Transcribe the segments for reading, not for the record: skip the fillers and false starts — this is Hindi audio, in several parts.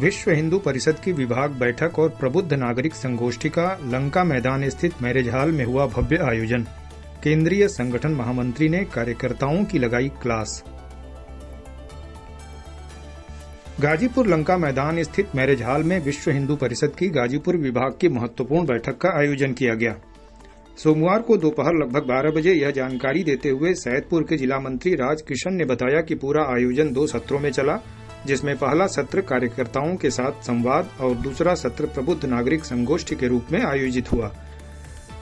विश्व हिंदू परिषद की विभाग बैठक और प्रबुद्ध नागरिक संगोष्ठी का लंका मैदान स्थित मैरिज हॉल में हुआ भव्य आयोजन। केंद्रीय संगठन महामंत्री ने कार्यकर्ताओं की लगाई क्लास। गाजीपुर लंका मैदान स्थित मैरिज हॉल में विश्व हिंदू परिषद की गाजीपुर विभाग की महत्वपूर्ण बैठक का आयोजन किया गया। सोमवार को दोपहर लगभग 12 बजे यह जानकारी देते हुए सैदपुर के जिला मंत्री राज किशन ने बताया कि पूरा आयोजन 2 सत्रों में चला, जिसमें पहला सत्र कार्यकर्ताओं के साथ संवाद और दूसरा सत्र प्रबुद्ध नागरिक संगोष्ठी के रूप में आयोजित हुआ।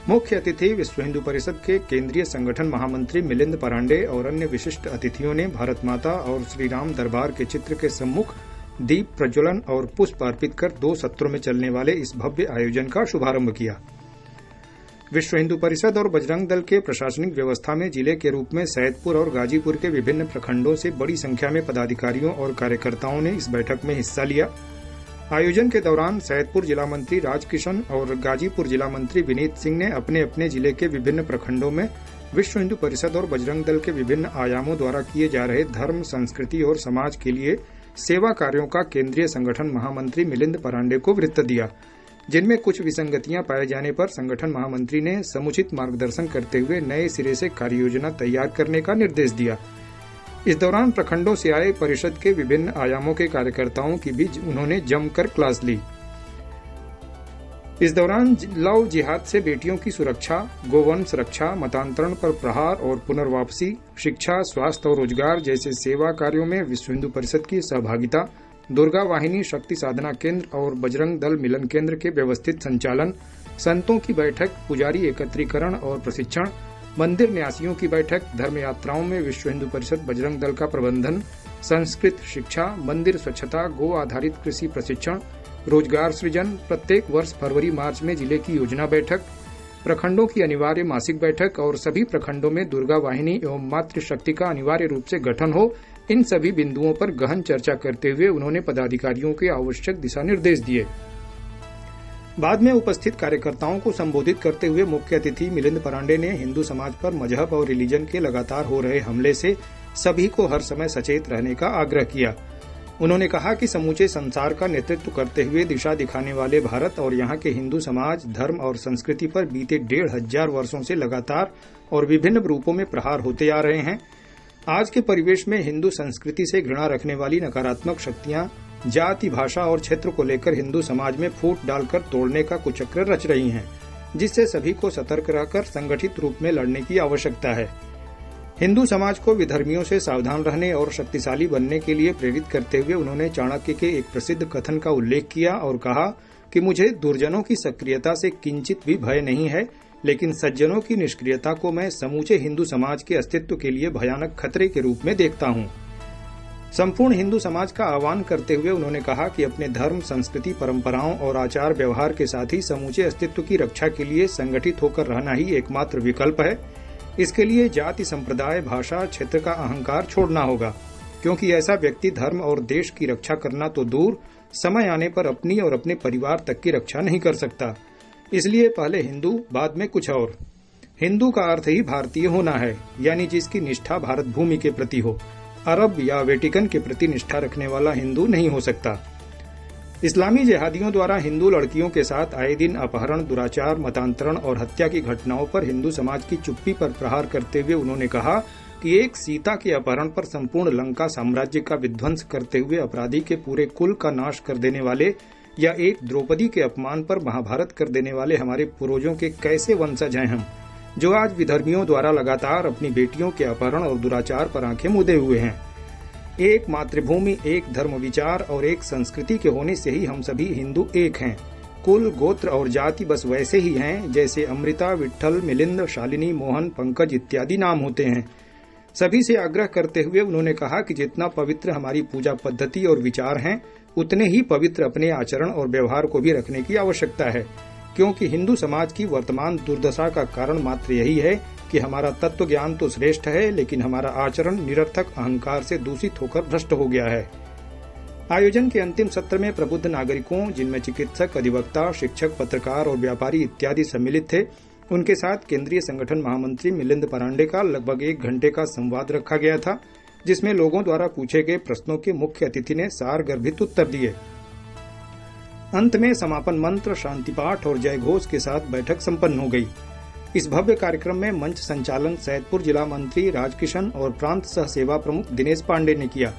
मुख्य अतिथि विश्व हिंदू परिषद के केंद्रीय संगठन महामंत्री मिलिंद परांडे और अन्य विशिष्ट अतिथियों ने भारत माता और श्री राम दरबार के चित्र के सम्मुख दीप प्रज्वलन और पुष्प अर्पित कर 2 सत्रों में चलने वाले इस भव्य आयोजन का शुभारंभ किया। विश्व हिंदू परिषद और बजरंग दल के प्रशासनिक व्यवस्था में जिले के रूप में सैदपुर और गाजीपुर के विभिन्न प्रखंडों से बड़ी संख्या में पदाधिकारियों और कार्यकर्ताओं ने इस बैठक में हिस्सा लिया। आयोजन के दौरान सैदपुर जिला मंत्री राजकिशन और गाजीपुर जिला मंत्री विनीत सिंह ने अपने अपने जिले के विभिन्न प्रखंडों में विश्व हिंदू परिषद और बजरंग दल के विभिन्न आयामों द्वारा किए जा रहे धर्म, संस्कृति और समाज के लिए सेवा कार्यों का केंद्रीय संगठन महामंत्री मिलिंद परांडे को वृत्त दिया, जिनमें कुछ विसंगतियां पाए जाने पर संगठन महामंत्री ने समुचित मार्गदर्शन करते हुए नए सिरे से कार्ययोजना तैयार करने का निर्देश दिया। इस दौरान प्रखंडों से आए परिषद के विभिन्न आयामों के कार्यकर्ताओं की भी उन्होंने जमकर क्लास ली। इस दौरान लव जिहाद से बेटियों की सुरक्षा, गोवंश रक्षा, मतांतरण पर प्रहार और पुनर्वापसी, शिक्षा, स्वास्थ्य और रोजगार जैसे सेवा कार्यों में विश्व हिंदू परिषद की सहभागिता, दुर्गा वाहिनी शक्ति साधना केंद्र और बजरंग दल मिलन केंद्र के व्यवस्थित संचालन, संतों की बैठक, पुजारी एकत्रीकरण और प्रशिक्षण, मंदिर न्यासियों की बैठक, धर्म यात्राओं में विश्व हिंदू परिषद बजरंग दल का प्रबंधन, संस्कृत शिक्षा, मंदिर स्वच्छता, गो आधारित कृषि प्रशिक्षण, रोजगार सृजन, प्रत्येक वर्ष फरवरी मार्च में जिले की योजना बैठक, प्रखंडों की अनिवार्य मासिक बैठक और सभी प्रखंडों में दुर्गा वाहिनी एवं मातृशक्ति का अनिवार्य रूप से गठन हो, इन सभी बिंदुओं पर गहन चर्चा करते हुए उन्होंने पदाधिकारियों के आवश्यक दिशा निर्देश दिए। बाद में उपस्थित कार्यकर्ताओं को संबोधित करते हुए मुख्य अतिथि मिलिंद परांडे ने हिंदू समाज पर मजहब और रिलीजन के लगातार हो रहे हमले से सभी को हर समय सचेत रहने का आग्रह किया। उन्होंने कहा कि समूचे संसार का नेतृत्व करते हुए दिशा दिखाने वाले भारत और यहाँ के हिंदू समाज, धर्म और संस्कृति पर बीते 1500 वर्षों से लगातार और विभिन्न रूपों में प्रहार होते आ रहे हैं। आज के परिवेश में हिंदू संस्कृति से घृणा रखने वाली नकारात्मक शक्तियां जाति, भाषा और क्षेत्र को लेकर हिंदू समाज में फूट डालकर तोड़ने का कुचक्र रच रही हैं, जिससे सभी को सतर्क रहकर संगठित रूप में लड़ने की आवश्यकता है। हिंदू समाज को विधर्मियों से सावधान रहने और शक्तिशाली बनने के लिए प्रेरित करते हुए उन्होंने चाणक्य के एक प्रसिद्ध कथन का उल्लेख किया और कहा कि मुझे दुर्जनों की सक्रियता से किंचित भी भय नहीं है, लेकिन सज्जनों की निष्क्रियता को मैं समूचे हिंदू समाज के अस्तित्व के लिए भयानक खतरे के रूप में देखता हूं। संपूर्ण हिंदू समाज का आह्वान करते हुए उन्होंने कहा कि अपने धर्म, संस्कृति, परंपराओं और आचार व्यवहार के साथ ही समूचे अस्तित्व की रक्षा के लिए संगठित होकर रहना ही एकमात्र विकल्प है। इसके लिए जाति, संप्रदाय, भाषा, क्षेत्र का अहंकार छोड़ना होगा, क्योंकि ऐसा व्यक्ति धर्म और देश की रक्षा करना तो दूर, समय आने पर अपनी और अपने परिवार तक की रक्षा नहीं कर सकता। इसलिए पहले हिंदू, बाद में कुछ और। हिंदू का अर्थ ही भारतीय होना है, यानी जिसकी निष्ठा भारत भूमि के प्रति हो। अरब या वेटिकन के प्रति निष्ठा रखने वाला हिंदू नहीं हो सकता। इस्लामी जिहादियों द्वारा हिंदू लड़कियों के साथ आए दिन अपहरण, दुराचार, मतांतरण और हत्या की घटनाओं पर हिंदू समाज की चुप्पी पर प्रहार करते हुए उन्होंने कहा कि एक सीता के अपहरण पर संपूर्ण लंका साम्राज्य का विध्वंस करते हुए अपराधी के पूरे कुल का नाश कर देने वाले या एक द्रौपदी के अपमान पर महाभारत कर देने वाले हमारे पूर्वजों के कैसे वंशज हैं हम, जो आज विधर्मियों द्वारा लगातार अपनी बेटियों के अपहरण और दुराचार पर आंखें मूंदे हुए हैं। एक मातृभूमि, एक धर्म विचार और एक संस्कृति के होने से ही हम सभी हिंदू एक हैं। कुल, गोत्र और जाति बस वैसे ही हैं जैसे अमृता, विट्ठल, मिलिंद, शालिनी, मोहन, पंकज इत्यादि नाम होते हैं। सभी से आग्रह करते हुए उन्होंने कहा कि जितना पवित्र हमारी पूजा पद्धति और विचार हैं, उतने ही पवित्र अपने आचरण और व्यवहार को भी रखने की आवश्यकता है, क्योंकि हिंदू समाज की वर्तमान दुर्दशा का कारण मात्र यही है कि हमारा तत्व ज्ञान तो श्रेष्ठ है, लेकिन हमारा आचरण निरर्थक अहंकार से दूषित होकर भ्रष्ट हो गया है। आयोजन के अंतिम सत्र में प्रबुद्ध नागरिकों, जिनमें चिकित्सक, अधिवक्ता, शिक्षक, पत्रकार और व्यापारी इत्यादि सम्मिलित थे, उनके साथ केंद्रीय संगठन महामंत्री मिलिंद परांडे का लगभग 1 घंटे का संवाद रखा गया था, जिसमें लोगों द्वारा पूछे गए प्रश्नों के मुख्य अतिथि ने सारगर्भित उत्तर दिए। अंत में समापन मंत्र, शांति पाठ और जय घोष के साथ बैठक संपन्न हो गई। इस भव्य कार्यक्रम में मंच संचालन सैदपुर जिला मंत्री राजकिशन और प्रांत सह सेवा प्रमुख दिनेश पांडे ने किया।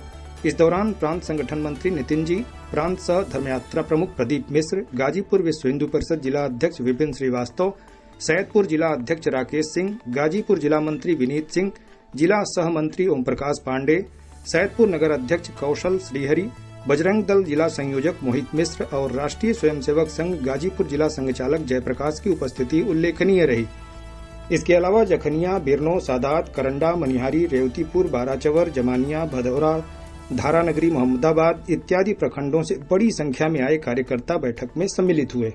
इस दौरान प्रांत संगठन मंत्री नितिन जी, प्रांत सह धर्मयात्रा प्रमुख प्रदीप मिश्र, गाजीपुर विश्व हिंदू परिषद जिला अध्यक्ष विपिन श्रीवास्तव, सैदपुर जिला अध्यक्ष राकेश सिंह, गाजीपुर जिला मंत्री विनीत सिंह, जिला सह मंत्री ओम प्रकाश पांडे, सैदपुर नगर अध्यक्ष कौशल श्रीहरि, बजरंग दल जिला संयोजक मोहित मिश्र और राष्ट्रीय स्वयंसेवक संघ गाजीपुर जिला संघचालक जयप्रकाश की उपस्थिति उल्लेखनीय रही। इसके अलावा जखनिया, बिरनो, सादात, करंडा, मनिहारी, रेवतीपुर, बाराचवर, जमानिया, भदौरा, धारानगरी, मोहम्मदाबाद इत्यादि प्रखंडों से बड़ी संख्या में आए कार्यकर्ता बैठक में सम्मिलित हुए।